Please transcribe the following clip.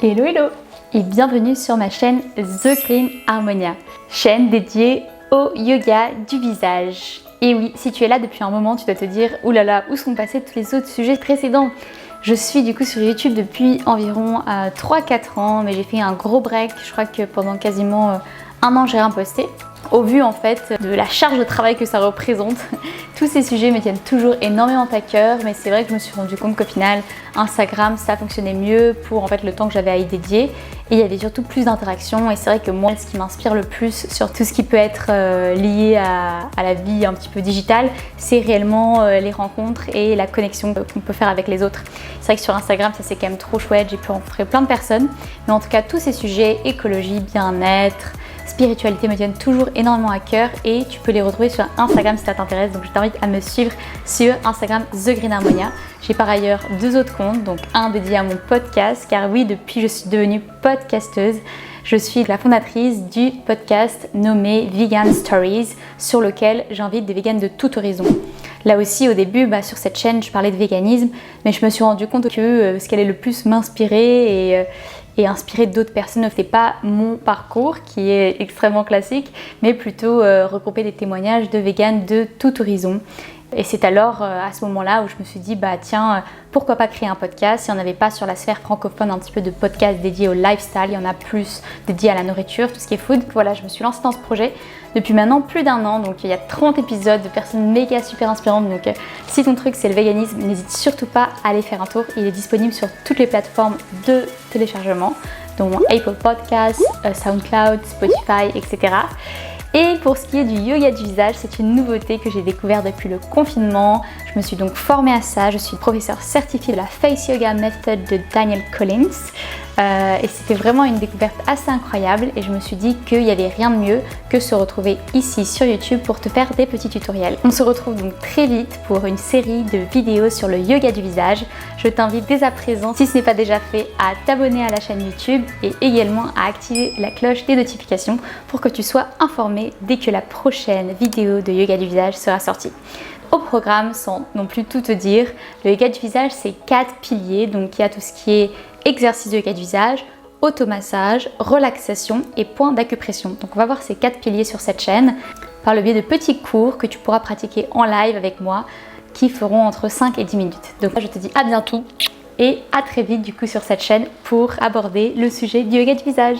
Hello hello et bienvenue sur ma chaîne The Green Harmonia, chaîne dédiée au yoga du visage. Et oui, si tu es là depuis un moment, tu dois te dire oulala, où sont passés tous les autres sujets précédents? Je suis du coup sur YouTube depuis environ 3-4 ans, mais j'ai fait un gros break, je crois que pendant quasiment un an j'ai rien posté. Au vu en fait de la charge de travail que ça représente, tous ces sujets me tiennent toujours énormément à cœur, mais c'est vrai que je me suis rendu compte qu'au final, Instagram ça fonctionnait mieux pour en fait le temps que j'avais à y dédier et il y avait surtout plus d'interactions et c'est vrai que moi ce qui m'inspire le plus sur tout ce qui peut être lié à la vie un petit peu digitale, c'est réellement les rencontres et la connexion qu'on peut faire avec les autres. C'est vrai que sur Instagram ça c'est quand même trop chouette, j'ai pu rencontrer plein de personnes, mais en tout cas tous ces sujets, écologie, bien-être, spiritualité me tiennent toujours énormément à cœur et tu peux les retrouver sur Instagram si ça t'intéresse. Donc je t'invite à me suivre sur Instagram The Green Harmonia. J'ai par ailleurs 2 autres comptes, donc un dédié à mon podcast car oui, depuis je suis devenue podcasteuse. Je suis la fondatrice du podcast nommé Vegan Stories sur lequel j'invite des véganes de tout horizon. Là aussi au début sur cette chaîne je parlais de véganisme mais je me suis rendu compte que ce qui allait le plus m'inspirer et inspirer d'autres personnes ne fait pas mon parcours qui est extrêmement classique mais plutôt regrouper des témoignages de véganes de tout horizon. Et c'est alors à ce moment-là où je me suis dit tiens, pourquoi pas créer un podcast? Il n'y en avait pas sur la sphère francophone un petit peu de podcast dédié au lifestyle, il y en a plus dédié à la nourriture, tout ce qui est food. Voilà, je me suis lancée dans ce projet depuis maintenant plus d'un an, donc il y a 30 épisodes de personnes méga super inspirantes. Donc si ton truc c'est le véganisme, n'hésite surtout pas à aller faire un tour. Il est disponible sur toutes les plateformes de téléchargement, dont Apple Podcasts, SoundCloud, Spotify, etc. Et pour ce qui est du yoga du visage, c'est une nouveauté que j'ai découvert depuis le confinement. Je me suis donc formée à ça. Je suis professeure certifiée de la Face Yoga Method de Daniel Collins. Et c'était vraiment une découverte assez incroyable. Et je me suis dit qu'il n'y avait rien de mieux que se retrouver ici sur YouTube pour te faire des petits tutoriels. On se retrouve donc très vite pour une série de vidéos sur le yoga du visage. Je t'invite dès à présent, si ce n'est pas déjà fait, à t'abonner à la chaîne YouTube et également à activer la cloche des notifications pour que tu sois informé dès que la prochaine vidéo de yoga du visage sera sortie. Au programme, sans non plus tout te dire, le yoga du visage c'est 4 piliers. Donc il y a tout ce qui est exercice de yoga du visage, automassage, relaxation et point d'acupression. Donc on va voir ces 4 piliers sur cette chaîne par le biais de petits cours que tu pourras pratiquer en live avec moi qui feront entre 5 et 10 minutes. Donc là je te dis à bientôt et à très vite du coup sur cette chaîne pour aborder le sujet du yoga du visage.